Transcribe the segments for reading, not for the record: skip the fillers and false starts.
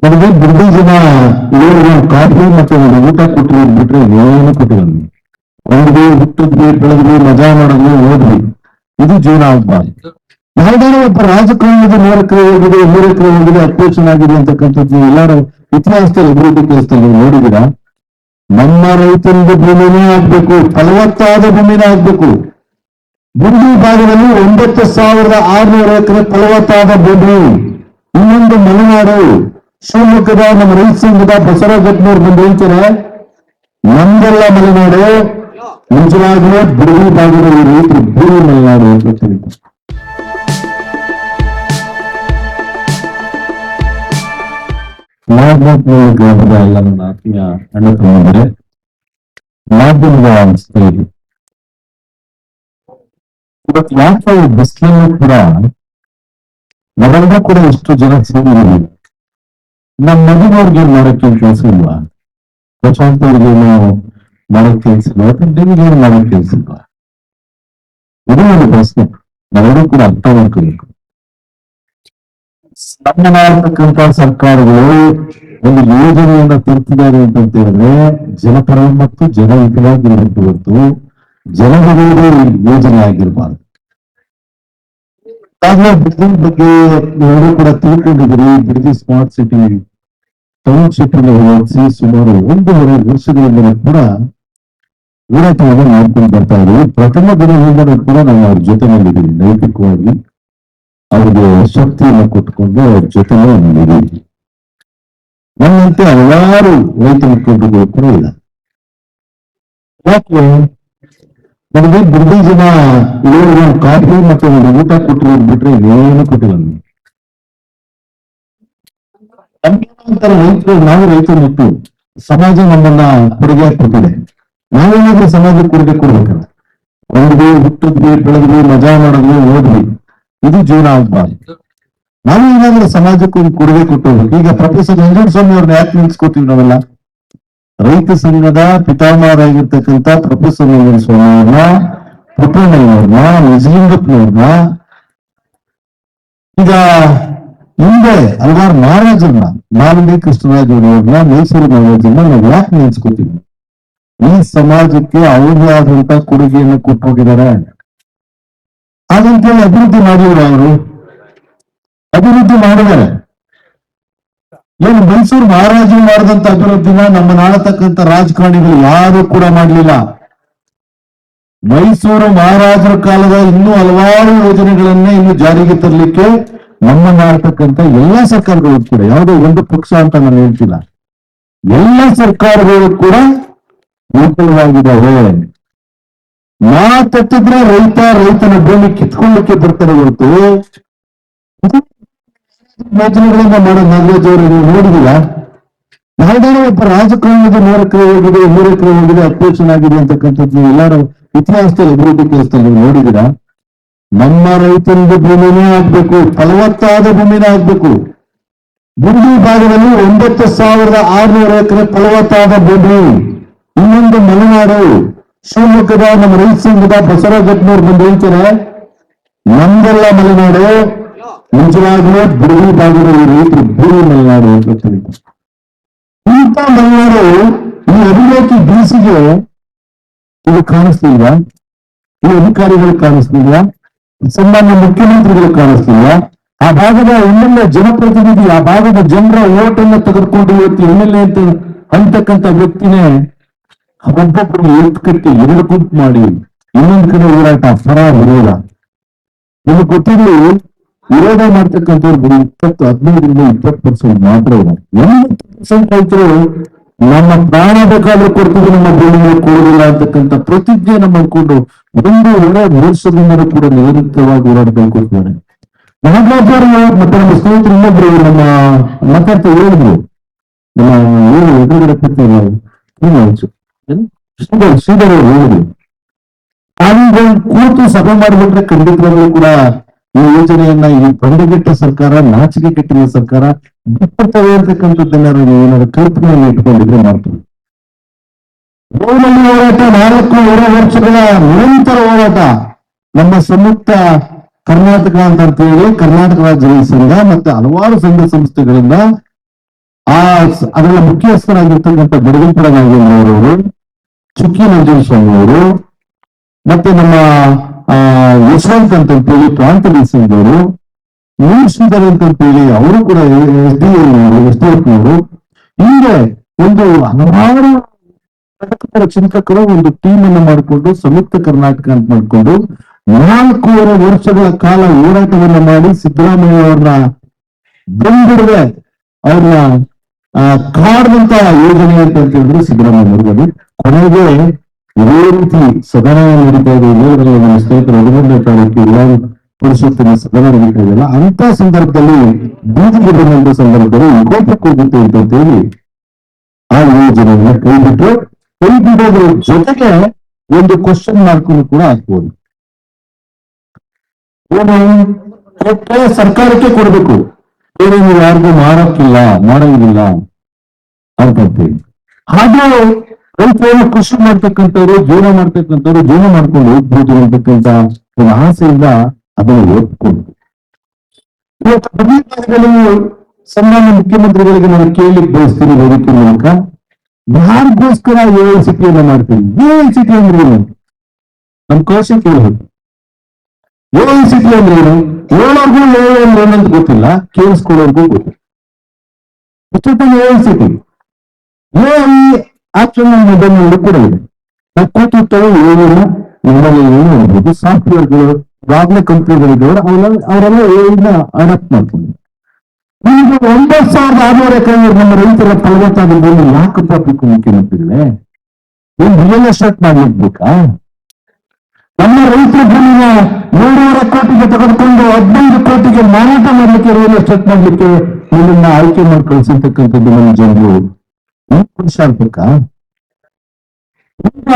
ನನಗೆ ಬಿಡದಿ ಜನ ಇವರು ಕಾಫಿ ಮತ್ತೆ ಒಂದು ಊಟ ಕೊಟ್ಟು ಬಿಟ್ರೆ ಏನು ಕೊಟ್ಟಿಲ್ಲ. ಹೊರದ್ವಿ, ಹುಟ್ಟಿದ್ವಿ, ಬೆಳೆದ್ವಿ, ಮಜಾ ಮಾಡಿದ್ವಿ, ಓದ್ವಿ. ಇದು ಜೀವನ ಆಗ್ಬಾರ್ದು. ಯಾವ್ದಾದ್ರು ಒಬ್ಬ ರಾಜಕಾರಣದ 3 ಎಕರೆ ಹೋಗಿದೆ, 3 ಎಕರೆ ಹೋಗಿದೆ, ಅಧ್ಯಕ್ಷನಾಗಿದೆ ಅಂತಕ್ಕಂಥದ್ದು ಎಲ್ಲಾರು ಇತಿಹಾಸದಲ್ಲಿ ಅಭಿವೃದ್ಧಿ ಕೆಲಸದಲ್ಲಿ ನೀವು ನೋಡಿದ್ದೀರಾ? ನಮ್ಮ ರೈತನಿಗೆ ಭೂಮಿನೇ ಆಗ್ಬೇಕು, ಫಲವತ್ತಾದ ಭೂಮಿನೇ ಆಗ್ಬೇಕು. ಗುಂಡಿ ಭಾಗದಲ್ಲಿ 9,600 ಎಕರೆ ಫಲವತ್ತಾದ ಭೂಮಿ. ಇನ್ನೊಂದು ಮಲೆನಾಡು ಶಿವಮೊಗ್ಗದ ನಮ್ಮ ರೈತ ಸಂಘದ ಬಸವರಾಜ್ ಗಟ್ನವ್ರು ಬಂದು ಹೇಳ್ತಾರೆ, ನಮ್ದೆಲ್ಲ ಮಲೆನಾಡು, ನಿಜವಾಗ್ಲೂ ಬಿಡದಿ ಭಾಗದ ರೈತರು ಭೂಮಿ ಮಲೆನಾಡು ಅಂತ ತಿಳಿತಾರೆ. ಗ್ರಾಮದ ಎಲ್ಲ ನನ್ನ ಆತ್ಮೀಯ ಅಣ್ಣ ತಮ್ಮಂದಿರೆ, ಮಾಧ್ಯಮದ ಸ್ಥಳೀಯ ಇವತ್ತು ಯಾಕೆ ಬಿಸಿಲಲ್ಲೂ ಕೂಡ ನಾವೆಲ್ಲ ಕೂಡ ಎಷ್ಟು ಜನ ಸೇರಿದ್ದೀವಿ. ನಮ್ಮ ಮಗುನವ್ರಿಗೆ ಮಾಡೋಕ್ಕೆ ಕೆಲಸ ಇಲ್ವಾ? ಪ್ರಶಾಂತ್ ಅವ್ರಿಗೇನು ಮಾಡೋಕ್ ಕೆಲಸ ಇಲ್ವಾ? ನಿಮಗೇನು ಮಾಡೋಕ್ ಕೆಲಸ ಇಲ್ವಾ? ಇದು ಒಂದು ಪ್ರಶ್ನೆ ನಾವೆಲ್ಲರೂ ಕೂಡ ಅರ್ಥ ಮಾಡ್ಕೋಬೇಕು. ನಮ್ಮನಾಗಿರ್ತಕ್ಕಂಥ ಸರ್ಕಾರಗಳು ಒಂದು ಯೋಜನೆಯನ್ನ ತರ್ತಿದ್ದಾರೆ ಅಂತ ಹೇಳಿದ್ರೆ ಜನಪರ ಮತ್ತು ಜನಹಿತವಾಗಿರಬೇಕು ಹೊರತು ಜನವಿರೋಧಿ ಯೋಜನೆ ಆಗಿರಬಾರ್ದು. ಬಿಡದಿ ಬಗ್ಗೆ ನೀವು ಕೂಡ ತಿಳ್ಕೊಂಡಿದ್ದೀರಿ. ಬಿಡದಿ ಸ್ಮಾರ್ಟ್ ಸಿಟಿ ಟೌನ್ಶಿಪ್ ಹೊರಡಿಸಿ ಸುಮಾರು 1.5 ವರ್ಷಗಳಿಂದ ಕೂಡ ಹೋರಾಟವನ್ನು ಮಾಡ್ಕೊಂಡು ಬರ್ತಾ ಇದ್ದೀವಿ. ಪ್ರಥಮ ದಿನದಿಂದಲೂ ಕೂಡ ನಾವು ಅವ್ರ ಜೊತೆನಲ್ಲಿದ್ದೀವಿ. ನೈತಿಕವಾಗಿ ಅವ್ರಿಗೆ ಶಕ್ತಿಯನ್ನು ಕೊಟ್ಟುಕೊಂಡು ಅವ್ರ ಜೊತೆನೇ ನಿಲ್ಲಿದ್ದೀವಿ. ನಮ್ಮಂತೆ ಹಲವಾರು ರೈತ ಮುಖಂಡರುಗಳು ಕೂಡ ಇಲ್ಲ. ಯಾಕೆ ನನಗೆ ಬಿಡದಿ ಜನ ಇವರು ಕಾಫಿ ಮತ್ತೆ ಒಂದು ಊಟ ಕೊಟ್ಟು ಬಿಟ್ರೆ ಏನು ಕೊಟ್ಟಿಲ್ಲ. ರೈತರು, ನಾವು ರೈತರು ಮತ್ತು ಸಮಾಜ ನಮ್ಮನ್ನ ಕೊಡುಗೆ ಕೊಟ್ಟಿದೆ. ನಾವೇನಾದ್ರೂ ಸಮಾಜಕ್ಕೆ ಕೊಡುಗೆ ಕೊಡ್ಬೇಕಲ್ಲ. ಹೊರದ್ವಿ, ಹುಟ್ಟಿದ್ವಿ, ಬೆಳೆದ್ವಿ, ಮಜಾ ಮಾಡಿದ್ವಿ, ಓದ್ವಿ. ಇದು ಜೀವನ ಆಗ್ಬಾರ್ದು. ನಾವು ಏನಾದ್ರೂ ಸಮಾಜಕ್ಕೆ ಒಂದು ಕೊಡುಗೆ ಕೊಟ್ಟೋಗ್ಬೇಕು. ಈಗ ಪ್ರೊಫೆಸರ್ ನಂಜುಂಡಸ್ವಾಮಿ ಅವ್ರನ್ನ ಯಾಕೆ ನಿಲ್ಸ್ಕೊತೀವಿ ನಾವೆಲ್ಲ? ರೈತ ಸಂಘದ ಪಿತಾಮಹರಾಗಿರ್ತಕ್ಕಂಥ ಪ್ರೊಫೆಸರ್ ನಂಜುಂಡಸ್ವಾಮಿ ಅವ್ರನ್ನ, ಪುಟ್ಟಣ್ಣಯ್ಯವ್ರನ್ನ, ನಿಜಲಿಂಗಪ್ಪನವ್ರನ್ನ, ಈಗ ಹಿಂದೆ ಹಲವಾರು ಮಹಾರಾಜರನ್ನ, ನಾಲ್ವಡಿ ಕೃಷ್ಣರಾಜವ್ರನ್ನ, ಮೈಸೂರು ಮಹಾರಾಜರನ್ನ ನಾವು ಯಾಕೆ ನೆನೆಸ್ಕೊತೀವಿ? ಈ ಸಮಾಜಕ್ಕೆ ಅವ್ರದೇ ಆದಂತ ಕೊಡುಗೆಯನ್ನು ಕೊಟ್ಟು ಹೋಗಿದ್ದಾರೆ. ಹಾಗಂತೇಳಿ ಅಭಿವೃದ್ಧಿ ಮಾಡಿದ್ರು. ಅವರು ಅಭಿವೃದ್ಧಿ ಮಾಡಿದ್ದಾರೆ. ಏನು ಮೈಸೂರು ಮಹಾರಾಜರು ಮಾಡಿದಂತ ಅಭಿವೃದ್ಧಿನ ನಮ್ಮ ನಾಳತಕ್ಕಂಥ ರಾಜಕಾರಣಿಗಳು ಯಾರು ಕೂಡ ಮಾಡಲಿಲ್ಲ. ಮೈಸೂರು ಮಹಾರಾಜರ ಕಾಲದ ಇನ್ನೂ ಹಲವಾರು ಯೋಜನೆಗಳನ್ನೇ ಇನ್ನು ಜಾರಿಗೆ ತರಲಿಕ್ಕೆ ನಮ್ಮ ನಾಳತಕ್ಕಂಥ ಎಲ್ಲಾ ಸರ್ಕಾರಗಳು ಕೂಡ, ಯಾವುದೋ ಒಂದು ಪಕ್ಷ ಅಂತ ನಾನು ಹೇಳ್ತಿಲ್ಲ, ಎಲ್ಲ ಸರ್ಕಾರಗಳು ಕೂಡ ವಿಫಲವಾಗಿದ್ದಾವೆ. ಮಾತತ್ತಿದ್ರೆ ರೈತನ ಭೂಮಿ ಕಿತ್ಕೊಳ್ಳಿಕ್ಕೆ ಬರ್ತಾರೆ ಹೊರತು ಯೋಜನೆಗಳನ್ನ ಮಾಡೋ ನಾಗರಾಜ್ ಅವರು ನೀವು ನೋಡಿದಿಲ್ಲ? ಯಾವ್ದಾದ್ರು ಒಬ್ಬ ರಾಜಕಾರಣದ 3 ಎಕರೆ ಹೋಗಿದೆ, 3 ಎಕರೆ ಹೋಗಿದೆ, ಅಧ್ಯಕ್ಷನಾಗಿದೆ ಅಂತಕ್ಕಂಥದ್ದು ನೀವು ಎಲ್ಲಾರು ಇತಿಹಾಸದಲ್ಲಿ ಅಭಿವೃದ್ಧಿ ಕೆಲಸದಲ್ಲಿ ನೀವು ನೋಡಿದಿರಾ? ನಮ್ಮ ರೈತನಿಗೆ ಭೂಮಿನೇ ಆಗ್ಬೇಕು, ಫಲವತ್ತಾದ ಭೂಮಿನೇ ಆಗ್ಬೇಕು. ಗುಂಡಿ ಭಾಗದಲ್ಲಿ 9,600 ಎಕರೆ ಫಲವತ್ತಾದ ಭೂಮಿ. ಇನ್ನೊಂದು ಮಲೆನಾಡು ಶಿವಮೊಗ್ಗದ ನಮ್ಮ ರೈತ ಸಂಘದ ಬಸವರಾಜ್ ಗಟ್ನವ್ರು ಬಂದು ಹೇಳ್ತಾರೆ, ನಮ್ದೆಲ್ಲ ಮಲೆನಾಡು, ನಿಜವಾಗ್ಲೂ ಬಿಡದಿ ಭಾಗದ ರೈತರು ಭೂಮಿ ಮಲೆನಾಡು ಅಂತ ತಿಳಿತಾರೆ. ಇಂಥ ಮಲೆನಾಡು ಈ ಅಭಿವೃದ್ಧಿ ಬೀಸಿಗೆ ಇದು ಕಾಣಿಸ್ತಿಲ್ವಾ? ಈ ಅಧಿಕಾರಿಗಳು ಕಾಣಿಸ್ತಿಲ್ವಾ? ಸಾಮಾನ್ಯ ಮುಖ್ಯಮಂತ್ರಿಗಳು ಕಾಣಿಸ್ತಿಲ್ವಾ? ಆ ಭಾಗದ MLA ಜನಪ್ರತಿನಿಧಿ, ಆ ಭಾಗದ ಜನರ ಓಟನ್ನು ತೆಗೆದುಕೊಂಡು ಇವತ್ತು MLA ಅಂತಕ್ಕಂಥ ವ್ಯಕ್ತಿನೇ ಒಬ್ಬೊಬ್ಬರು ಕಟ್ಟಿ 2 ಗುಂಪು ಮಾಡಿ ಇನ್ನೊಂದು ಕಡೆ ಹೋರಾಟ, ಪರ ವಿರೋಧ. ನಿಮಗೆ ಗೊತ್ತಿರಲಿ, ವಿರೋಧ ಮಾಡ್ತಕ್ಕಂಥವ್ರು 15-20% ಮಾತ್ರ ಇದೆ. 80% ರೈತರು ನಮ್ಮ ಪ್ರಾಣ ಬೇಕಾದ್ರೂ ಕೊಡ್ತೀವಿ, ನಮ್ಮ ಭೂಮಿಗೆ ಕೊಡುವುದಿಲ್ಲ ಅಂತಕ್ಕಂಥ ಪ್ರತಿಜ್ಞೆ ನಮ್ಮ ಅನ್ಕೊಂಡು 1.5 ವರ್ಷದಿಂದಲೂ ಕೂಡ ನಿರಂತರವಾಗಿ ಹೋರಾಡಬೇಕು ಅಂತಾರೆ. ನಾಗರಾಜರು ಮತ್ತೆ ನಮ್ಮ ಸ್ನೇಹಿತರು ಇನ್ನೊಬ್ರು ನಮ್ಮ ಮಾತಾಡ್ತಾ ಹೇಳಿದ್ರು, ನಮ್ಮ ಎದುರುಗಡೆ ಶ್ರೀಧರ್ ಅವರು ಹೇಳಿದ್ರು, ನಾವೀಗ ಕೂತು ಸಭೆ ಮಾಡಿಬಿಟ್ರೆ ಖಂಡಿತವಾಗ್ಲೂ ಕೂಡ ಈ ಯೋಜನೆಯನ್ನ ಈ ಬಂಡಗೆಟ್ಟ ಸರ್ಕಾರ, ನಾಚಿಕೆ ಕೆಟ್ಟಿರುವ ಸರ್ಕಾರ ಬಿಟ್ಟುತ್ತವೆ ಅಂತಕ್ಕಂಥದ್ದನ್ನೆಲ್ಲ ಏನಾದ್ರು ಕಲ್ಪನೆಯನ್ನು ಇಟ್ಕೊಂಡಿದ್ರೆ ಮಾಡ್ತೀವಿ. ಹೋರಾಟ 4 ವರ್ಷಗಳ ನಿರಂತರ ಹೋರಾಟ ನಮ್ಮ ಸಂಯುಕ್ತ ಕರ್ನಾಟಕ ಅಂತ ಹೇಳಿ ಕರ್ನಾಟಕ ರಾಜ್ಯ ರೈತ ಸಂಘ ಮತ್ತೆ ಹಲವಾರು ಸಂಘ ಸಂಸ್ಥೆಗಳಿಂದ ಆ ಅದರ ಮುಖ್ಯಸ್ಥರಾಗಿರ್ತಕ್ಕಂಥ ಬಡಗಂಪುರ ನಾಗೇಂದ್ರವರು, ಚುಕ್ಕಿ ನಂಜುಸ್ವಾಮಿ ಅವರು, ಮತ್ತೆ ನಮ್ಮ ಯಶವಂತ್ ಅಂತೇಳಿ ಪ್ರಾಂತ ಸಿಂಗ್ ಅವರು, ಶ್ರೀಧರ್ ಅಂತೇಳಿ ಅವರು ಕೂಡ ಎಸ್ಡಿಎಫ್ನವರು, ಹಿಂಗೆ ಒಂದು ಹಲವಾರು ಚಿಂತಕರು ಒಂದು ಟೀಮ್ ಅನ್ನು ಮಾಡಿಕೊಂಡು ಸಂಯುಕ್ತ ಕರ್ನಾಟಕ ಅಂತ ಮಾಡಿಕೊಂಡು 4 ವರ್ಷಗಳ ಕಾಲ ಹೋರಾಟವನ್ನ ಮಾಡಿ ಸಿದ್ದರಾಮಯ್ಯ ಅವ್ರನ್ನ ಬೆಂಬಿಡದೆ ಅವ್ರನ್ನ ಕಾಡುವಂತ ಯೋಜನೆ ಅಂತ ಹೇಳಿದ್ರು ಸಿದ್ದರಾಮಯ್ಯ ಅವರು. ಕೊನೆಗೆ ಇದೇ ರೀತಿ ಸದನ ನಡೀತಾ ಇದೆ, ಇಲ್ಲೇ ನಮ್ಮ ಸ್ನೇಹಿತರು ಅನುಬಂಧ ಕಾಲಕ್ಕೆ ವಿಧಾನ ಪರಿಷತ್ತಿನ ಸದನ ನಡೀತಾ ಇದೆಯಲ್ಲ, ಅಂತ ಸಂದರ್ಭದಲ್ಲಿ ಬೀದಿಗೆ ಬಂದಂತ ಸಂದರ್ಭದಲ್ಲಿ ವಿಕೋಪಕ್ಕೆ ಹೋಗುತ್ತೆ ಅಂತ ಹೇಳಿ ಆ ಯೋಜನೆಯನ್ನ ಕೈಬಿಡೋದ್ರ ಜೊತೆಗೆ ಒಂದು ಕ್ವಶನ್ ಮಾರ್ಕ್ ಕೂಡ ಹಾಕ್ಬೋದು. ಏನು ಕೊಟ್ಟರೆ ಸರ್ಕಾರಕ್ಕೆ ಕೊಡ್ಬೇಕು, ಬೇರೆ ನೀವು ಯಾರಿಗೂ ಮಾಡೋಂಗಿಲ್ಲ ಅಂತಂತೇಳಿ. ಹಾಗೆ ರೈತರು ಕೃಷಿ ಮಾಡ್ತಕ್ಕಂಥವ್ರು, ಜೀವನ ಮಾಡ್ಕೊಂಡು ಹೋಗ್ಬೋದು ಅಂತಕ್ಕಂಥ ಒಂದು ಆಸೆಯಿಂದ ಅದನ್ನು ಒಪ್ಕೊಂಡು ಇವತ್ತು ಸನ್ಮಾನ್ಯ ಮುಖ್ಯಮಂತ್ರಿಗಳಿಗೆ ನಾನು ಕೇಳಲಿಕ್ಕೆ ಬಯಸ್ತೀನಿ ವೇದಿಕೆ ಮೂಲಕ, ಯಾರಿಗೋಸ್ಕರ AICTಯನ್ನ ಮಾಡ್ತೀನಿ? AICT ಅಂದ್ರೆ ಏನು? ನಮ್ ಕೋಶ ಕೇಳಬೇಕು. AICT ಅಂದ್ರೆ ಏನು? ಹೇಳೋರ್ಗೂ ಏನಂತ ಗೊತ್ತಿಲ್ಲ, ಕೇಳಿಸ್ಕೊಳ್ಳೋರ್ಗೂ ಗೊತ್ತಿಲ್ಲ. ಇಷ್ಟೊತ್ತಿಗೆ AICT ಆಪ್ಷನ್ ಮೊಬೈಲ್ ಕೂಡ ಇದೆ. ನಾವು ಕೂತಿರ್ತವೆ ಏನೇನು ನಮ್ಮಲ್ಲಿ ಏನು ಅನ್ಬೋದು, ಸಾಫ್ಟ್ವೇರ್ಗಳು ಈಗಾಗಲೇ ಕಂಪ್ನಿಗಳಿದ್ದವರು ಅವರೆಲ್ಲ ಏನ ಅಡಾಪ್ಟ್ ಮಾಡ್ಕೊಂಡು ನಿಮಗೆ 9,600 ಎಕರೆ ನಮ್ಮ ರೈತರ ಫಲವತ್ತಾದ ಭೂಮಿ ಯಾಕಪ್ಪ ಬೇಕು ಮುಖ್ಯಮಂತ್ರಿಗಳೇ? ಏನ್ ರಿಯಲ್ ಎಸ್ಟೇಟ್ ಮಾಡ್ಲಿಕ್ಬೇಕಾ? ನಮ್ಮ ರೈತರ ಭೂಮಿನ 100 ಕೋಟಿಗೆ ತೆಗೆದುಕೊಂಡು 15 ಕೋಟಿಗೆ ಮಾರಾಟ ಮಾಡ್ಲಿಕ್ಕೆ, ರಿಯಲ್ ಎಸ್ಟೇಟ್ ಮಾಡ್ಲಿಕ್ಕೆ ನಿಮ್ಮನ್ನ ಆಯ್ಕೆ ಮಾಡಿ ಕಳಿಸಿರ್ತಕ್ಕಂಥದ್ದು ನಮ್ಮ ಜನರು ಪುರುಷ ಆಗ್ಬೇಕಾ? ಈಗ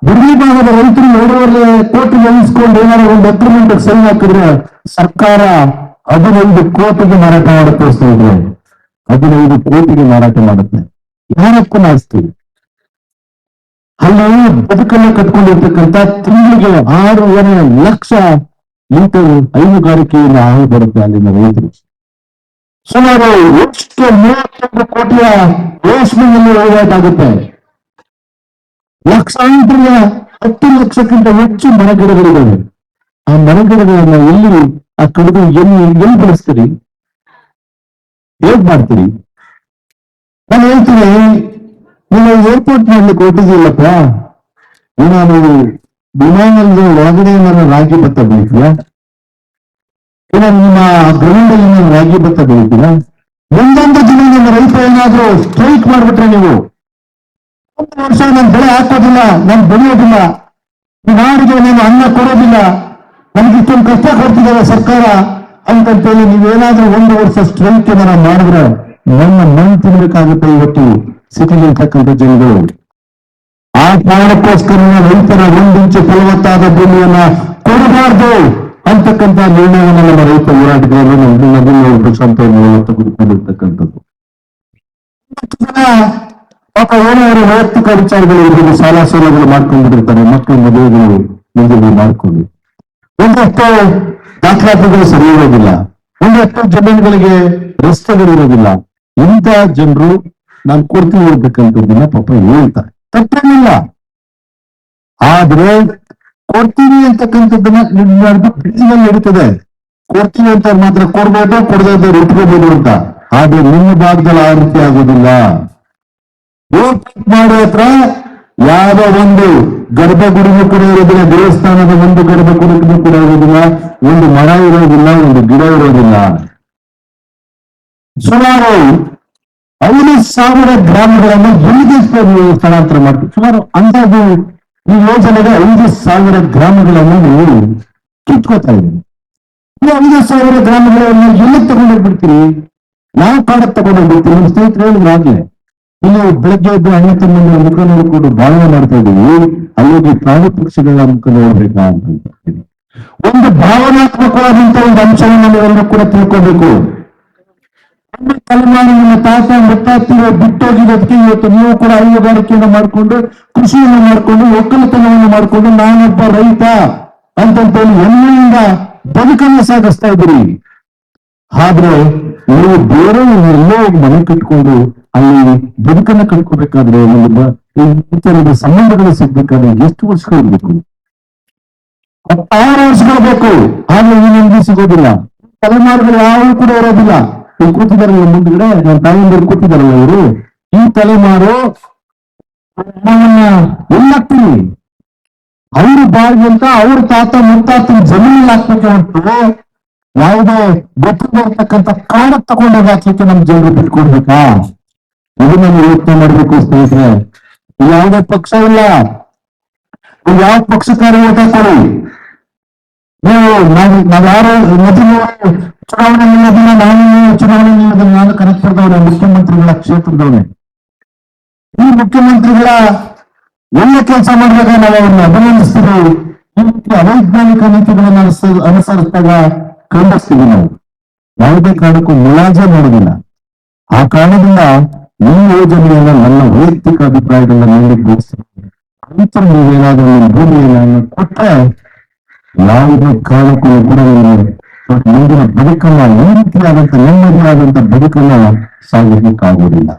ಬಿಡಿ ಭಾಗದ ರೈತರು 2.5 ಕೋಟಿಗೆ ಎಣಿಸ್ಕೊಂಡು ಏನಾದ್ರು ಒಂದು ಅಗ್ರಿಮೆಂಟ್ ಸೈನ್ ಹಾಕಿದ್ರೆ ಸರ್ಕಾರ 15 ಕೋಟಿಗೆ ಮಾರಾಟ ಮಾಡುತ್ತೆ. 15 ಕೋಟಿಗೆ ಮಾರಾಟ ಮಾಡುತ್ತೆ. ಯಾರಕ್ಕೂ ನಾಸ್ತೀವಿ. ಅಲ್ಲಿ ಬದುಕನ್ನ ಕಟ್ಕೊಂಡಿರ್ತಕ್ಕಂಥ ತಿಂಗಳಿಗೆ 6.5 ಲಕ್ಷ ಲೀಟರ್ ಹೈನುಗಾರಿಕೆಯಿಂದ ಹಾವು ಬರುತ್ತೆ ಅಲ್ಲಿನ ರೈತರು. ಸುಮಾರು ಎಷ್ಟು 31 ಕೋಟಿಯ ರೇಷ್ಮೆಯಲ್ಲಿ ವಹಿವಾಟ ಆಗುತ್ತೆ. ಲಕ್ಷಾಂತರ 10 ಲಕ್ಷಕ್ಕಿಂತ ಹೆಚ್ಚು ಮರಗಿಡಗಳಿದ್ದಾವೆ. ಆ ಮರಗಿಡಗಳನ್ನ ಎಲ್ಲಿ ಕಡಿದು ಎಲ್ಲಿ ಬೆಳೆಸ್ತೀರಿ? ಹೇಗ್ ಮಾಡ್ತೀರಿ? ನಾನು ಹೇಳ್ತೀನಿ, ನೀವು ಏರ್ಪೋರ್ಟ್ ಮಾಡ್ಲಿಕ್ಕೆ ಹೊಟ್ಟಿದಿಲ್ಲಪ್ಪ, ಏನಾದ್ರು ವಿಮಾನದ ಒಳಗಡೆ ರಾಗಿ ಭತ್ತ ಬೆಳಿತೀರಾ? ಇಲ್ಲ ನಿಮ್ಮ ಗ್ರೌಂಡಲ್ಲಿ ನೀವು ರಾಗಿ ಭತ್ತ ಬೆಳಿತೀರಾ? ಒಂದೊಂದು ದಿನ ನಿಮ್ಮ ರೈತ ಏನಾದ್ರೂ ಸ್ಟ್ರೈಕ್ ಮಾಡ್ಬಿಟ್ರೆ, ನೀವು 1 ವರ್ಷ ನಾನು ಬೆಳೆ ಹಾಕೋದಿಲ್ಲ, ನಾನು ಬೆಳೆಯೋದಿಲ್ಲ, ಈ ನಾಡಿಗೆ ನಾನು ಅನ್ನ ಕೊಡೋದಿಲ್ಲ, ನಮ್ಗೆ ಇಷ್ಟೊಂದು ಕಷ್ಟ ಕೊಡ್ತಿದ್ದಾರೆ ಸರ್ಕಾರ ಅಂತಂತೇಳಿ ನೀವೇನಾದ್ರೂ 1 ವರ್ಷ ಸ್ಟ್ರೈಕ್ ಏನಾರ ಮಾಡಿದ್ರೆ ನನ್ನ ಮಣ್ಣು ತಿನ್ಬೇಕಾಗುತ್ತೆ ಇವತ್ತು ಸಿಟಿಲಿರ್ತಕ್ಕಂಥ ಜನಗಳು. ಆ ಕಾರಣಕ್ಕೋಸ್ಕರ ರೈತರ 1 ಇಂಚು ಫಲವತ್ತಾದ ಭೂಮಿಯನ್ನ ಕೊಡಬಾರ್ದು ಅಂತಕ್ಕಂಥ ನಿರ್ಣಯವನ್ನು ನಮ್ಮ ರೈತ ಹೋರಾಟಗಾರರು ನವೀನ್ ಪ್ರಶಾಂತ್ ಅವರು ತೆಗೆದುಕೊಂಡಿರ್ತಕ್ಕಂಥದ್ದು. ಪಾಪ ಏನೋ ಅವರ ವೈಯಕ್ತಿಕ ವಿಚಾರಗಳು ಇರ್ಬೋದು, ಸಾಲ ಸೌಲಭ್ಯಗಳು ಮಾಡ್ಕೊಂಡಿರ್ತಾರೆ, ಮಕ್ಕಳ ಮದುವೆಗಳು ಮುಂದೆ ಮಾಡ್ಕೊಂಡು ಒಂದಷ್ಟು ದಾಖಲಾತಿಗಳು ಸರಿ ಇರೋದಿಲ್ಲ, ಒಂದಷ್ಟು ಜಮೀನುಗಳಿಗೆ ರಸ್ತೆಗಳು ಇರೋದಿಲ್ಲ. ಇಂಥ ಜನರು ನಾನು ಕೊಡ್ತೀವಿ ಇರ್ತಕ್ಕಂಥದ್ದನ್ನ ಪಾಪ ಹೇಳ್ತಾರೆ, ತಪ್ಪೇನಿಲ್ಲ. ಆದ್ರೆ ಕೊಡ್ತೀವಿ ಅಂತಕ್ಕಂಥದ್ದನ್ನ ನಡೀತದೆ. ಕೊಡ್ತೀವಿ ಅಂತ ಮಾತ್ರ ಕೊಡ್ಬೋದು, ಕೊಡದೇ ಇಟ್ಕೋಬಹುದು ಅಂತ. ಆದ್ರೆ ನಿಮ್ಮ ಭಾಗದಲ್ಲಿ ಆ ರೀತಿ ಆಗೋದಿಲ್ಲ. ಮಾಡೋ ಹತ್ರ ಯಾವ ಒಂದು ಗರ್ಭಗುಡಿನೂ ಕೂಡ ಇರೋದಿಲ್ಲ, ದೇವಸ್ಥಾನದ ಒಂದು ಗರ್ಭಗುಡಿನೂ ಕೂಡ ಇರೋದಿಲ್ಲ, ಒಂದು ಮರ ಇರೋದಿಲ್ಲ, ಒಂದು ಗಿಡ ಇರೋದಿಲ್ಲ. ಸುಮಾರು 5,000 ಗ್ರಾಮಗಳನ್ನು ಎಲ್ಲಿಗೆ ಸ್ಥಳಾಂತರ ಮಾಡ್ತೀವಿ. ಸುಮಾರು ಅಂದಾಜು ಈ ಯೋಜನೆಗೆ 5,000 ಗ್ರಾಮಗಳನ್ನು ನೀವು ಕಿತ್ಕೋತಾ ಇದ್ದೀವಿ. ಈ 5,000 ಗ್ರಾಮಗಳನ್ನು ಎಲ್ಲಿಗೆ ತಗೊಂಡೋಗ್ಬಿಡ್ತೀರಿ? ನಾವು ಕಾಡಕ್ಕೆ ತಗೊಂಡೋಗ್ಬಿಡ್ತೀವಿ. ನಮ್ಮ ಸ್ನೇಹಿತರು ಹೇಳಿದ್ರು ಆಗ್ಲೇ, ಇಲ್ಲಿ ಬೆಳಗ್ಗೆ ಎದ್ದು ಅಣ್ಣ ತಮ್ಮನ ಮುಖ ನೋಡಿಕೊಂಡು ಭಾವನೆ ಮಾಡ್ತಾ ಇದ್ದೀವಿ, ಅಲ್ಲೋಗಿ ಪ್ರಾಣಿ ಪಕ್ಷಿಗಳ ಮುಖ ನೋಡ್ಬೇಕಾ ಅಂತ ಹೇಳ್ತೀನಿ. ಒಂದು ಭಾವನಾತ್ಮಕವಾದಂತ ಒಂದು ಅಂಶವನ್ನು ನೀವೆಲ್ಲರೂ ಕೂಡ ತಿಳ್ಕೋಬೇಕು. ನಮ್ಮ ತಲೆಮಾರು, ನಿಮ್ಮ ತಾತ ಮುತ್ತಾತಿರೋ ಬಿಟ್ಟೋಗಿರೋದಕ್ಕೆ ಇವತ್ತು ನೀವು ಕೂಡ ಹೈನುಗಾರಿಕೆಯನ್ನು ಮಾಡಿಕೊಂಡು, ಕೃಷಿಯನ್ನು ಮಾಡಿಕೊಂಡು, ಒಕ್ಕಲತನವನ್ನು ಮಾಡಿಕೊಂಡು ನಾನೊಬ್ಬ ರೈತ ಅಂತಂತೇಳಿ ಹೆಮ್ಮೆಯಿಂದ ಬದುಕನ್ನು ಸಾಗಿಸ್ತಾ ಇದ್ದೀರಿ. ಆದ್ರೆ ನೀವು ಬೇರೆ ಎಲ್ಲೋ ಮನೆ ಕಟ್ಕೊಂಡು ಅಲ್ಲಿ ಬದುಕನ್ನ ಕಟ್ಕೋಬೇಕಾದ್ರೆ ಈ ತರದ ಸಂಬಂಧಗಳು ಸಿಗ್ಬೇಕಾದ್ರೆ ಎಷ್ಟು ವರ್ಷಗಳು ಬೇಕು? 6 ವರ್ಷಗಳು ಬೇಕು. ಆದ್ರೆ ಈ ನೆಮ್ಮದಿ ಸಿಗೋದಿಲ್ಲ. ತಲೆಮಾರುಗಳು ಯಾವು ಕೂಡ ಇರೋದಿಲ್ಲ. ಇಲ್ಲಿ ಕೂತಿದಾರಲ್ಲ ಮುಂದ್ಗಡೆ, ನನ್ನ ತಾಯಿಯಂದರು ಕೂತಿದಾರಲ್ಲ ಇವರು, ಈ ತಲೆಮಾರು ಎಲ್ಲಾಗ್ತೀನಿ ಅವ್ರ ಬಾಳ್ಗೆ ಅಂತ ಅವ್ರ ತಾತ ಮುತ್ತಾತನ ಜಮೀನಲ್ಲಿ ಹಾಕ್ಬೇಕು ಹೊರತು ಯಾವುದೇ ಗೊತ್ತು ಬರ್ತಕ್ಕಂಥ ಕಾಡ ತಗೊಂಡೋಗಿ ಹಾಕ್ಲಿಕ್ಕೆ ನಮ್ ಜನರು ಬಿಟ್ಕೊಡ್ಬೇಕಾ? ಇದನ್ನ ಯೋಚನೆ ಮಾಡ್ಬೇಕು ಸ್ನೇಹಿತರೆ. ಯಾವುದೇ ಪಕ್ಷ ಇಲ್ಲ, ಯಾವ ಪಕ್ಷಕ್ಕಾರು ಓಟ್ ಹಾಕೊಳ್ಳಿ. ನೀವು ನಾವ್ಯಾರು ಮೊದಲು ಚುನಾವಣೆ ನಿಲ್ಲೋದಿಲ್ಲ, ಚುನಾವಣೆ ನಿಲ್ಲೋದಿಲ್ಲ. ನಾನು ಕನಕಪುರದವನೇ, ಮುಖ್ಯಮಂತ್ರಿಗಳ ಕ್ಷೇತ್ರದವನೇ. ಈ ಮುಖ್ಯಮಂತ್ರಿಗಳ ಒಳ್ಳೆ ಕೆಲಸ ಮಾಡಿದಾಗ ನಾವು ಅವ್ರನ್ನ ಅಭಿನಂದಿಸ್ತೀವಿ. ಈ ರೀತಿ ಅವೈಜ್ಞಾನಿಕ ನೀತಿಗಳನ್ನು ಅನುಸರಿಸಿದಾಗ ಖಂಡಿಸ್ತೀವಿ. ನಾವು ಯಾವುದೇ ಕಾರಣಕ್ಕೂ ಮುಲಾಜೆ ಮಾಡೋದಿಲ್ಲ. ಆ ಕಾರಣದಿಂದ ಈ ಯೋಜನೆಯನ್ನ ನನ್ನ ವೈಯಕ್ತಿಕ ಅಭಿಪ್ರಾಯಗಳನ್ನ ನೀಡಿ ಬಯಸ್ತೀನಿ. ನಂತರ ನೀವೇನಾದ್ರೂ ನಿಮ್ಮ ಭೂಮಿಯನ್ನು ಕೊಟ್ಟರೆ ಯಾವುದೇ ಕಾರಣಕ್ಕೂ ಕೂಡ ಮುಂದಿನ ಬದುಕನ್ನ ಈ ರೀತಿಯಾದಂತ ನೆಮ್ಮದಿಯಾದಂತ ಬದುಕನ್ನ ಸಾಗಿಸಲಿಕ್ಕಾಗುವುದಿಲ್ಲ.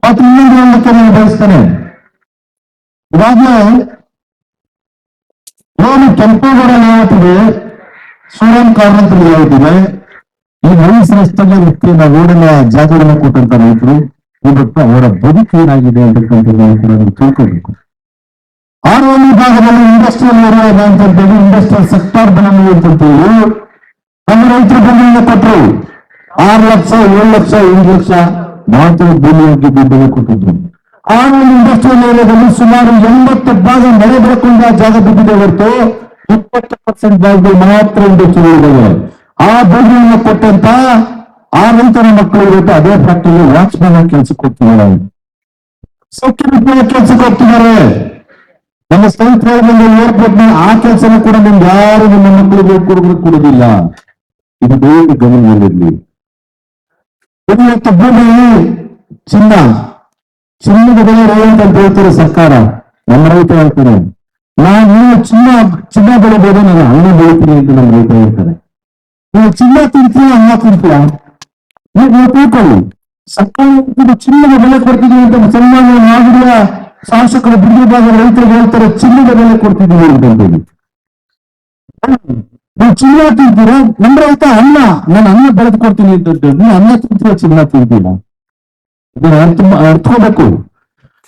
ಮತ್ತು ಇನ್ನೊಂದು ಹೇಳಲಿಕ್ಕೆ ನಾನು ಬಯಸ್ತೇನೆ. ಇವಾಗಲೇ ಏನು ಕೆಂಪೇಗೌಡ ಲೇಔಟ್ ಇದೆ, ಸೂರನ್ ಕಾರ್ನಂತ ಲೇಔಟ್ ಇದೆ. ಈ ಮೈಸೂರು ರಸ್ತೆಗೆ ವ್ಯಕ್ತಿಯನ್ನ ರೋಡಿನ ಜಾಗವನ್ನು ಕೊಟ್ಟಂತ ರೈತರು ಇವತ್ತು ಅವರ ಬದುಕು ಏನಾಗಿದೆ ಅಂತಕ್ಕಂಥದ್ದನ್ನು ಕೂಡ ನೀವು ತಿಳ್ಕೋಬೇಕು. ಆರೋಗ್ಯ ಭಾಗದಲ್ಲಿ ಇಂಡಸ್ಟ್ರಿಯಲ್ ಏರಿಯಾ ಅಂತೇಳಿ ಇಂಡಸ್ಟ್ರಿಯಲ್ ಸೆಕ್ಟಾರ್ ಬನಮಿ ಅಂತೇಳಿ ನಮ್ಮ ರೈತರು ಭೂಮಿಯನ್ನು ಕೊಟ್ಟರು. 6 ಲಕ್ಷ 7 ಲಕ್ಷ 8 ಲಕ್ಷ ಮಾತ್ರ ಭೂಮಿಯಾಗಿ ದುಡ್ಡನ್ನು ಕೊಟ್ಟಿದ್ರು. ಆ ಒಂದು ಇಂಡಸ್ಟ್ರಿಯಲ್ ಏರಿಯಾದಲ್ಲಿ ಸುಮಾರು 80 ಭಾಗ ಮಳೆ ಬೆಳಕೊಂಡ ಜಾಗ ಬಿದ್ದಿದೆ ಹೊರತು 20% ಭಾಗದಲ್ಲಿ ಮಾತ್ರ ಇಂಡಸ್ಟ್ರಿಯಲ್ ಇದ್ದಾವೆ. ಆ ಭೂಮಿಯನ್ನು ಕೊಟ್ಟಂತ ಆ ರೈತರ ಮಕ್ಕಳು ಇವತ್ತು ಅದೇ ಫ್ಯಾಕ್ಟರಿ ವಾಚ್ಮ್ಯಾನ್ ಕೆಲಸಕ್ಕೆ ಹೋಗ್ತಿದ್ದಾರೆ, ಸೆಕ್ಯೂರಿಟಿ ಕೆಲಸಕ್ಕೆ ಹೋಗ್ತಿದ್ದಾರೆ. ನಮ್ಮ ಸ್ನೇಹಿತರಲ್ಲಿ ಏರ್ಪೋರ್ಟ್ ಆ ಕೆಲಸನ ಕೂಡ ನಿಮ್ಗೆ ಯಾರು ನಿಮ್ಮ ಮಕ್ಕಳಿಗೆ ಕೊಡುವುದಿಲ್ಲ. ಇದು ದಯವಿಟ್ಟು ಗಮನದಲ್ಲಿರಲಿ. ಇವತ್ತು ಭೂಮಿ ಚಿನ್ನದ ಬೆಲೆ ರೇಟ್ ಅಂತ ಹೇಳ್ತಾರೆ ಸರ್ಕಾರ. ನಮ್ಮ ರೈತ ಹೇಳ್ತಾರೆ, ನೀವು ಚಿನ್ನ ಬೆಳೆಬೋದು, ನಾನು ಅನ್ನ ಬೆಳಿತೀನಿ ಅಂತ ನಮ್ಮ ರೈತ ಹೇಳ್ತಾರೆ. ನೀವು ಚಿನ್ನ ತಿಂತೀಯ ಅನ್ನ ತಿಂತೀಯ ನೀವು ತಿಳ್ಕೊಳ್ಳಿ. ಸರ್ಕಾರ ಚಿನ್ನದ ಬೆಲೆ ಕೊಡ್ತಿದೀವಿ ಅಂತ ಸನ್ಮಾನ ಮಾಡಿದ ಶಾಸಕರು ಬಿಡುವ ಭಾಗ ರೈತರಿಗೆ ಹೇಳ್ತಾರೆ, ಚಿನ್ನದ ಬೆಲೆ ಕೊಡ್ತಿದ್ದೀವಿ ಅಂತಂದೇಳಿ. ನೀವು ಚಿನ್ನ ತಿಂತೀರ, ನಮ್ಮ ರೈತ ನಾನು ಅನ್ನ ಬೆಳೆದು ಕೊಡ್ತೀನಿ ಅಂತ ನೀವು ಅನ್ನ ತಿಂತೀರ, ಚಿನ್ನ ತಿಂತೀರ. ಇದನ್ನ ಅರ್ಥಬೇಕು.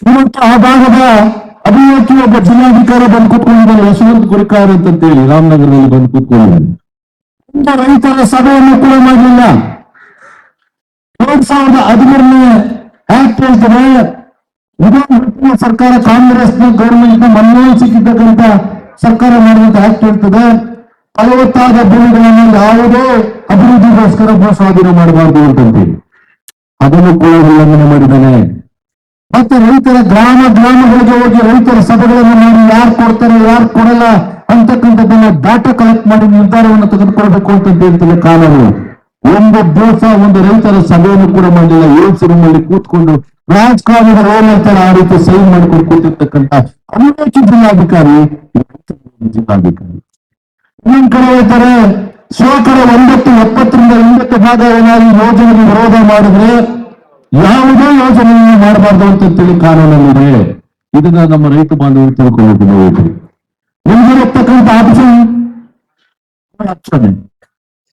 ಇವತ್ತು ಆ ಭಾಗದ ಅಭಿವೃದ್ಧಿ ಒಬ್ಬ ಜಿಲ್ಲಾಧಿಕಾರಿ ಬಂದು ಕೂತ್ಕೊಂಡಿದ್ದಾರೆ, ಯಶವಂತ್ ಗುರಿಕಾರ್ ಅಂತೇಳಿ ರಾಮನಗರದಲ್ಲಿ ಬಂದು ಕೂತ್ಕೊಂಡಿದ್ದಾರೆ. ರೈತರ ಸಭೆಯನ್ನು ಕೂಡ ಮಾಡಲಿಲ್ಲ. 2013ನೇ ಆಕ್ಟ್ ಹೇಳ್ತಾರೆ, ಇದು ಸರ್ಕಾರ ಕಾಂಗ್ರೆಸ್ನ ಗೌರ್ಮೆಂಟ್ ಮನಮೋಹನ್ ಸಿಕ್ಕಿದ್ದಕ್ಕಂತ ಸರ್ಕಾರ ಮಾಡಿದಂತ ಆಕ್ಟ್ ಹೇಳ್ತದೆ, ಫಲವತ್ತಾದ ಭೂಮಿಗಳನ್ನು ಯಾವುದೇ ಅಭಿವೃದ್ಧಿಗೋಸ್ಕರ ಸ್ವಾಧೀನ ಮಾಡಬಾರ್ದು ಅಂತಂತೀವಿ. ಅದನ್ನು ಕೂಡ ಉಲ್ಲಂಘನೆ ಮಾಡಿದ್ದಾನೆ. ಮತ್ತೆ ರೈತರ ಗ್ರಾಮಗಳಿಗೆ ಹೋಗಿ ರೈತರ ಸಭೆಗಳನ್ನು ಮಾಡಿ ಯಾರು ಕೊಡ್ತಾರೆ ಯಾರು ಕೊಡಲ್ಲ ಅಂತಕ್ಕಂಥದ್ದನ್ನ ಡಾಟಾ ಕಲೆಕ್ಟ್ ಮಾಡಿ ನಿರ್ಧಾರವನ್ನು ತೆಗೆದುಕೊಳ್ಬೇಕು ಅಂತ ಹೇಳ್ತದೆ ಕಾನೂನು. ಒಂದು ದಿವಸ ಒಂದು ರೈತರ ಸಭೆಯನ್ನು ಕೂಡ ಮಾಡಲಿಲ್ಲ. ಏಳ್ಸ್ ರೂಮ್ ಅಲ್ಲಿ ಕೂತ್ಕೊಂಡು ರಾಜಕಾರಣದ ರೋಲ್ ಅಂತಾರೆ ಆ ರೀತಿ ಸೈನ್ ಮಾಡ್ಕೊಂಡು ಕೂತಿರ್ತಕ್ಕಂಥ ಅನೇಕ ಜಿಲ್ಲಾಧಿಕಾರಿ. ಇನ್ನೊಂದ್ ಕಡೆ ಹೇಳ್ತಾರೆ, ಶೇಕಡ 70 ಭಾಗ ಏನಾದ್ರು ಯೋಜನೆಗೆ ವಿರೋಧ ಮಾಡಿದ್ರೆ ಯಾವುದೇ ಯೋಜನೆಯನ್ನು ಮಾಡಬಾರ್ದು ಅಂತೇಳಿ ಕಾನೂನಲ್ಲಿದೆ. ಇದನ್ನ ನಮ್ಮ ರೈತ ಬಾಂಧವರು ತಿಳ್ಕೊಳ್ಳೋದು. ನಿಮ್ಗಿರತಕ್ಕಂಥ ಆಪ್ಷನ್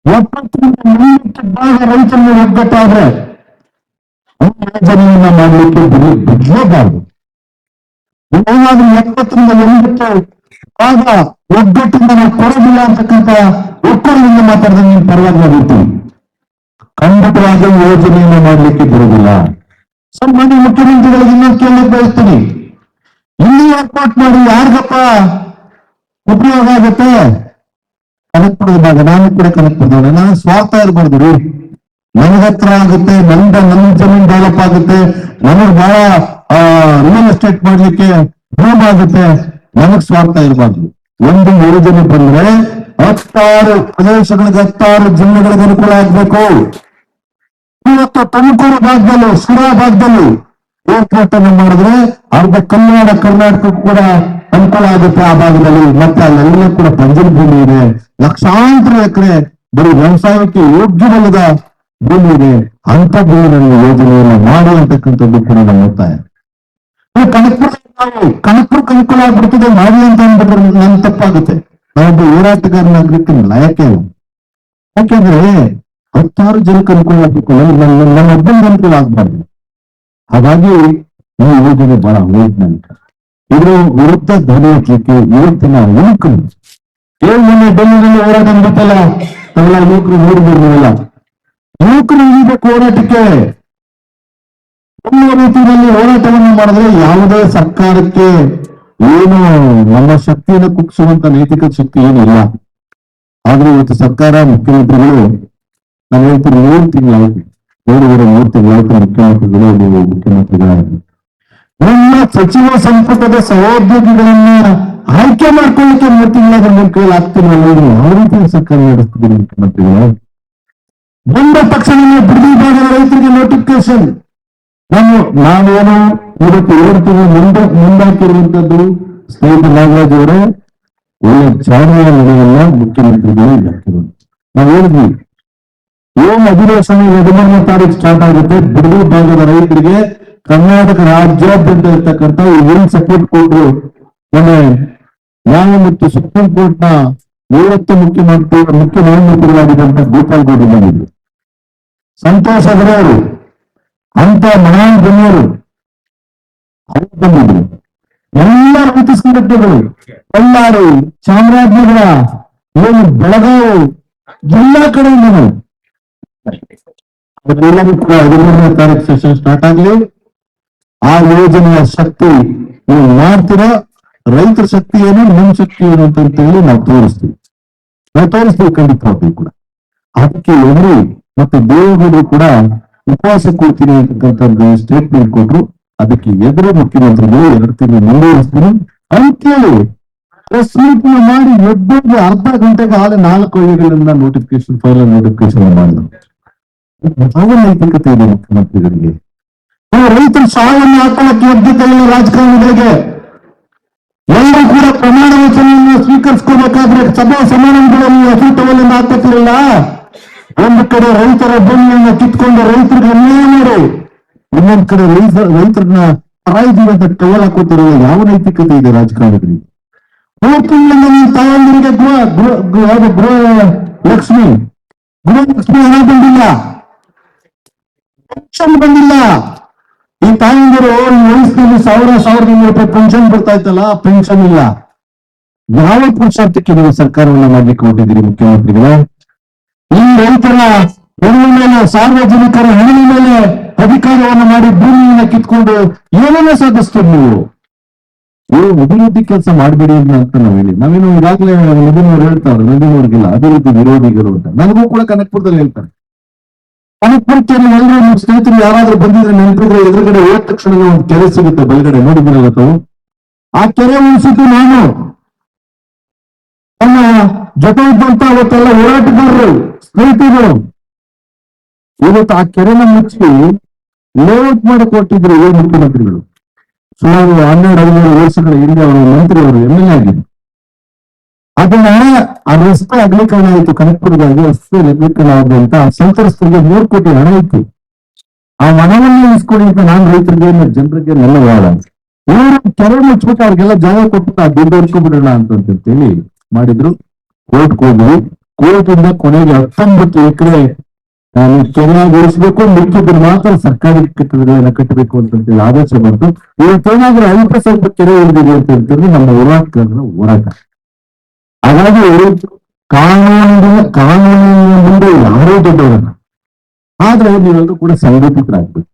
70 ಭಾಗ ರೈತರನ್ನು ಒಗ್ಗಟ್ಟಾದ್ರೆ ಯೋಜನೆಯನ್ನ ಮಾಡಲಿಕ್ಕೆ ಬಿಡಲೇಬಾರದು. ಏನಾದ್ರೂ 70 ಭಾಗ ಒಗ್ಗಟ್ಟಿಂದ ನಾವು ಕೊಡೋದಿಲ್ಲ ಅಂತಕ್ಕಂಥ ಒಕ್ಕೂಟದಿಂದ ಮಾತಾಡಿದ್ರೆ ನೀವು ಪರವಾಗಿರ್ತೀವಿ. ಖಂಡಿತವಾಗಿ ಯೋಜನೆಯನ್ನು ಮಾಡಲಿಕ್ಕೆ ಬರುವುದಿಲ್ಲ. ಸನ್ಮಾನ್ಯ ಮುಖ್ಯಮಂತ್ರಿಗಳಿಗೆ ಇನ್ನೊಂದು ಕೇಳಲಿಕ್ಕೆ ಬಯಸ್ತೀನಿ, ಇಲ್ಲಿ ಏರ್ಪಾಟ್ ಮಾಡಿ ಯಾರಿಗಪ್ಪ ಉಪಯೋಗ ಆಗುತ್ತೆ? ಕನಕಪುರದ ಭಾಗ, ನಾನು ಕೂಡ ಕನಕಪುರದವನೇ. ನಾನು ಸ್ವಾರ್ಥ ಇರಬಾರ್ದು ರೀ. ನನ್ನ ಹತ್ರ ಆಗುತ್ತೆ, ನನ್ನ ಜಮೀನ್ ಡೆವಲಪ್ ಆಗುತ್ತೆ, ನನಗೆ ಬಹಳ ರಿಯಲ್ ಎಸ್ಟೇಟ್ ಮಾಡ್ಲಿಕ್ಕೆ ಭೂಮ್ ಆಗುತ್ತೆ, ನನಗ್ ಸ್ವಾರ್ಥ ಇರಬಾರ್ದು. ಒಂದು ಯೋಜನೆ ಬಂದ್ರೆ 16 ಪ್ರದೇಶಗಳಿಗೆ 16 ಜಿಲ್ಲೆಗಳಿಗೆ ಅನುಕೂಲ ಆಗ್ಬೇಕು. ಇವತ್ತು ತುಮಕೂರು ಭಾಗದಲ್ಲೂ ಶಿರಾ ಭಾಗದಲ್ಲೂ ಏರ್ಪೋರ್ಟ್ ಅನ್ನು ಮಾಡಿದ್ರೆ ಅರ್ಧ ಕರ್ನಾಟಕಕ್ಕೂ ಕೂಡ ಅನುಕೂಲ ಆಗುತ್ತೆ ಆ ಭಾಗದಲ್ಲಿ. ಮತ್ತೆ ಅಲ್ಲೆಲ್ಲ ಕೂಡ ಬಂಜರು ಭೂಮಿ ಇದೆ, ಲಕ್ಷಾಂತರ ಎಕರೆ ಬರೀ ವ್ಯವಸಾಯಕ್ಕೆ ಯೋಗ್ಯವಲ್ಲದ ಭೂಮಿ ಇದೆ, ಅಂತ ಭೂಮಿನಲ್ಲಿ ಯೋಜನೆಯನ್ನು ಮಾಡಿ ಅಂತಕ್ಕಂಥದ್ದು ಕೂಡ ನಮ್ಮ ಒತ್ತಾಯ. ಕನಕಪುರಕ್ಕೆ ಅನುಕೂಲ ಆಗ್ಬಿಡ್ತದೆ ಮಾಡಿ ಅಂತ ಅಂದ್ಬಿಟ್ರೆ ನನ್ ತಪ್ಪಾಗುತ್ತೆ. ನಾವೊಬ್ಬ ಹೋರಾಟಗಾರನಾಗ್ಲಿಕ್ಕೆ ಲಾಯಕ್ಕೆ ಇಲ್ಲ. ಯಾಕೆಂದ್ರೆ 10 ಜನಕ್ಕೆ ಅನುಕೂಲ ಆಗ್ಬೇಕು, ನನ್ನ ಒಬ್ಬನಿಗೆ ಅನುಕೂಲ ಆಗ್ಬಾರ್ದು. ಹಾಗಾಗಿ ಈ ಯೋಜನೆ ಬಹಳ ವೈಜ್ಞಾನಿಕ. ಇದ್ರ ವಿರುದ್ಧ ಧ್ವನಿ ಎತ್ತಲಿಕ್ಕೆ ಇವತ್ತಿನ ಯುವಕರು ಮೊನ್ನೆ ಡೆಲ್ಲಿನಲ್ಲಿ ಹೋರಾಟ ನಡೀತಲ್ಲ, ನಾವೆಲ್ಲ ಯುವಕರು ನೋಡಿದಿರಲಿಲ್ಲ. ಯುವಕರು ಇಳಿಬೇಕು ಹೋರಾಟಕ್ಕೆ. ಒಳ್ಳೆಯ ರೀತಿಯಲ್ಲಿ ಹೋರಾಟವನ್ನು ಮಾಡಿದ್ರೆ ಯಾವುದೇ ಸರ್ಕಾರಕ್ಕೆ ಏನು ನಮ್ಮ ಶಕ್ತಿಯನ್ನು ಕುಗ್ಸುವಂತ ನೈತಿಕ ಶಕ್ತಿ ಏನಿಲ್ಲ. ಆದ್ರೆ ಇವತ್ತು ಸರ್ಕಾರ, ಮುಖ್ಯಮಂತ್ರಿಗಳು ನಾವು ಹೇಳ್ತೀವಿ 3 ತಿಂಗಳಾಯ್ತು, 3 ತಿಂಗಳಾಯ್ತು ಮುಖ್ಯಮಂತ್ರಿಗಳು, ನೀವು ಮುಖ್ಯಮಂತ್ರಿಗಳಾಗಿ ನಮ್ಮ ಸಚಿವ ಸಂಪುಟದ ಸಹೋದ್ಯೋಗಿಗಳನ್ನ ಆಯ್ಕೆ ಮಾಡ್ಕೊಳ್ಳಿಕ್ಕೆ 3 ತಿಂಗಳಾದ ನಿಮ್ಮ ಕೈಯಲ್ಲಿ ಆಗ್ತಿರಲ್ಲ. ಯಾವ ರೀತಿ ಸರ್ಕಾರ ನಡೆಸ್ತಿದ್ದೀರಿ ಮುಖ್ಯಮಂತ್ರಿಗಳು? ಬಂದ ತಕ್ಷಣ ಬಿಡದಿ ಭಾಗದ ರೈತರಿಗೆ ನೋಟಿಫಿಕೇಶನ್. ನಾವೇನು ಇವತ್ತು 2 ತಿಂಗಳು ಮುಂದಾಕಿರುವಂತದ್ದು ಸ್ನೇಹಿತ ನಾಗರಾಜ್ ಅವರೇ, ಒಳ್ಳೆ ಚಾಲನೆಯ ನಡೆಯಲ್ಲ ಮುಖ್ಯಮಂತ್ರಿಗಳು ಹಾಕಿರೋದು. ನಾವು ಹೇಳಿದ್ವಿ, ಏನು ಅಧಿವೇಶನ 13ನೇ ತಾರೀಕು ಸ್ಟಾರ್ಟ್ ಆಗುತ್ತೆ. ಬಿಡದಿ ಭಾಗದ ರೈತರಿಗೆ ಕರ್ನಾಟಕ ರಾಜ್ಯಾದ್ಯಂತ ಇರ್ತಕ್ಕಂಥ ಏನು ಸಪೋರ್ಟ್ ಕೊಟ್ಟರು. ಮೊನ್ನೆ ನ್ಯಾಯ ಮತ್ತು ಸುಪ್ರೀಂ ಕೋರ್ಟ್ ನ 30 ಮುಖ್ಯ ನ್ಯಾಯಮೂರ್ತಿಗಳಾಗಿದ್ದಂತ ಗೋಪಾಲ್ ಗೌಡ ಬಂದಿದ್ರು, ಸಂತೋಷ್ ಅಗರವರು, ಅಂತ ಮಹಾನ್ ಗಣ್ಯರು ಅವರು ಬಂದಿದ್ರು. ಎಲ್ಲ ರೈತ ಸಂಘಟನೆಗಳು, ಬಳ್ಳಾರಿ, ಚಾಮರಾಜನಗರ, ಏನು ಬೆಳಗಾವಿ, ಎಲ್ಲ ಕಡೆಯಿಂದನು ಅವರೆಲ್ಲರೂ ಕೂಡ 13ನೇ ತಾರೀಕು ಸೆಷನ್ ಸ್ಟಾರ್ಟ್ ಆಗಲಿ. ಆ ಯೋಜನೆಯ ಶಕ್ತಿ ನೀವು ಮಾಡ್ತೀರಾ, ರೈತರ ಶಕ್ತಿ ಏನು, ನಿಮ್ಮ ಶಕ್ತಿ ಏನು ಅಂತ ಹೇಳಿ ನಾವು ತೋರಿಸ್ತೀವಿ ಖಂಡಿತವಾಗಿ ಕೂಡ. ಅದಕ್ಕೆ ಎದುರು ಮತ್ತೆ ದೇವೇಗೌಡರು ಕೂಡ ಉಪವಾಸ ಕೊಡ್ತೀನಿ ಅಂತಕ್ಕಂಥ ಸ್ಟೇಟ್ಮೆಂಟ್ ಕೊಟ್ರು. ಅದಕ್ಕೆ ಎದುರು ಮುಖ್ಯಮಂತ್ರಿಗಳು 2 ತಿಂಗಳು ಮುಂದುವರಿಸ್ತೀನಿ ಅಂತೇಳಿ ಪ್ರೆಸ್ ಮೀಟ್ ಮಾಡಿ ಎದ್ದೊಂದು ಅರ್ಧ ಗಂಟೆಗೆ ಆದ 4 ವೈಗಳಿಂದ ಫೈನಲ್ ನೋಟಿಫಿಕೇಶನ್ ಮಾಡಿದ್ರು. ಯಾವ ನೈತಿಕತೆ ಇದೆ ಮುಖ್ಯಮಂತ್ರಿಗಳಿಗೆ? ರೈತರ ಸಾವನ್ನು ಹಾಕೊಳ್ಳಕ್ಕೆ ಯೋಗ್ಯತೆ ಇಲ್ಲ ರಾಜಕಾರಣಿಗಳಿಗೆ. ಎಲ್ಲರೂ ಕೂಡ ಪ್ರಮಾಣ ವಚನವನ್ನು ಸ್ವೀಕರಿಸ್ಕೋಬೇಕಾದ್ರೆ ಸಭಾ ಸಮಾರಂಭಗಳಲ್ಲಿ ಅಸೂಟವನ್ನು ಹಾಕುತ್ತಿರಲಿಲ್ಲ. ಒಂದು ಕಡೆ ರೈತರ ಭೂಮಿಯನ್ನು ಕಿತ್ಕೊಂಡು ರೈತರಿಗೆ ಅನ್ಯಾಯ ಮಾಡಿ, ಇನ್ನೊಂದು ಕಡೆ ರೈತರನ್ನ ಪರಾಯಿದೀವಿ ಅಂತ ಟವಲ್ ಹಾಕೋತಿರಲ್ಲ. ಯಾವ ನೈತಿಕತೆ ಇದೆ ರಾಜಕಾರಣಿಗಳಿಗೆ? 3 ತಿಂಗಳಿಂದ ನಿಮ್ಮ ತಾಯಂದಿರಿಗೆ ಗೃಹಲಕ್ಷ್ಮಿ ಹಣ ಬಂದಿಲ್ಲ, ಪೆನ್ಷನ್ ಬಂದಿಲ್ಲ. ಈ ತಾಯಂದಿರು ಈ ವಯಸ್ಸಿನಲ್ಲಿ 1,500 ರೂಪಾಯಿ ಪೆನ್ಷನ್ ಬರ್ತಾ ಇತ್ತಲ್ಲ, ಪೆನ್ಷನ್ ಇಲ್ಲ. ಯಾವ ಪುರುಷಾರ್ಥಕ್ಕೆ ನೀವು ಸರ್ಕಾರವನ್ನ ಮಾಡ್ಲಿಕ್ಕೆ ಹೊರಟಿದ್ದೀರಿ ಮುಖ್ಯಮಂತ್ರಿಗಳೇ? ಈ ರೈತರ ಹೆಣ್ಣಿನ ಮೇಲೆ, ಸಾರ್ವಜನಿಕರ ಹೆಣ್ಣಿನ ಮೇಲೆ ಅಧಿಕಾರವನ್ನು ಮಾಡಿ ಭೂಮಿಯನ್ನ ಕಿತ್ಕೊಂಡು ಏನನ್ನ ಸಾಧಿಸ್ತೀರಿ ನೀವು? ಅಭಿವೃದ್ಧಿ ಕೆಲಸ ಮಾಡಬೇಡಿ ಅಂತ ನಾವೇನು ಈಗಾಗಲೇ ನದೀನವ್ರು ಹೇಳ್ತಾರೆ, ನದೀನವ್ರಿಗಿಲ್ಲ ಅಭಿವೃದ್ಧಿ ವಿರೋಧಿಗಳು ಅಂತ. ನನಗೂ ಕೂಡ ಕನಕಪುರದಲ್ಲಿ ಹೇಳ್ತಾರೆ. ಕನಕಪುರಕ್ಕೆ ಎಲ್ಲರೂ ನಿಮ್ಮ ಸ್ನೇಹಿತರು ಯಾರಾದ್ರೂ ಬಂದಿದ್ರೆ ನೆನಪಿದ್ರೆ ಎದುರುಗಡೆ ಹೋದ ತಕ್ಷಣ ಒಂದು ಕೆರೆ ಸಿಗುತ್ತೆ ಬಲಗಡೆ, ನೋಡಿದಿರಲ್ಲ ತಾವು. ಆ ಕೆರೆ ಉಳಿಸಿದ್ದು ನಾನು. ನಮ್ಮ ಜೊತೆ ಇದ್ದಂತ ಅವತ್ತೆಲ್ಲ ಹೋರಾಟಗಾರರು, ಸ್ನೇಹಿತರು ಇವತ್ತು ಆ ಕೆರೆನ ಮುಚ್ಚಿ ಲೇಔಟ್ ಮಾಡಿ ಕೊಟ್ಟಿದ್ರು ಈ ಮುಖ್ಯಮಂತ್ರಿಗಳು. ಸುಮಾರು 12-13 ವರ್ಷಗಳ ಹಿಂದೆ ಅವರು ಮಂತ್ರಿ, ಅವರು MLA ಆಗಿದ್ರು. ಅದನ್ನ ಆ ರಸ್ತೆ ಅಗಲೀಕರಣ ಆಯಿತು, ಕನಕಪುರದಾಗಿ ರಸ್ತೆ ಅಗಲೀಕರಣ ಆದಂತ ಸಂತ್ರಸ್ತರಿಗೆ 3 ಕೋಟಿ ಹಣ ಇತ್ತು. ಆ ಹಣವನ್ನು ಇಸ್ಕೊಡಿ ಅಂತ ನಾನು ರೈತರಿಗೆ, ಜನರಿಗೆ ನೆಲ್ಲ ವಾದ. ಇವರು ಕೆರೆ ಮುಚ್ಬಿಟ್ಟು ಅವ್ರಿಗೆಲ್ಲ ಜಾಗ ಕೊಟ್ಬಿಟ್ಟು ಆ ದುಡ್ಡು ಹೊಡ್ಕೊಂಡ್ಬಿಡೋಣ ಅಂತೇಳಿ ಮಾಡಿದ್ರು. ಕೋರ್ಟ್ಗೆ ಹೋದ್ವಿ. ಕೋರ್ಟ್ ಇಂದ ಕೊನೆಗೆ 19 ಎಕರೆ ಕೆರೆಯಾಗಿ ಉಳಿಸ್ಬೇಕು, ಮಿಕ್ಕಿದ್ರೆ ಮಾತ್ರ ಸರ್ಕಾರಿ ಕಟ್ಟಡಗಳನ್ನ ಕಟ್ಟಬೇಕು ಅಂತೇಳಿ ಆದೇಶ ಬಂತು. ಇವತ್ತೇನಾದ್ರೂ ಅಲ್ಪ ಸ್ವಲ್ಪ ಕೆರೆ ಉಳಿದಿದೆ ಅಂತ ಹೇಳ್ತಾರೆ ನಮ್ಮ ಹೋರಾಟಗಾರರ ಹೋರಾಟ. ಹಾಗಾಗಿ ಕಾನೂನಿನ ಮುಂದೆ ಯಾರೂ ದೊಡ್ಡವರಲ್ಲ. ಆದ್ರೆ ನೀವೆಲ್ಲರೂ ಕೂಡ ಸಂಘಟಿತರಾಗ್ಬೇಕು.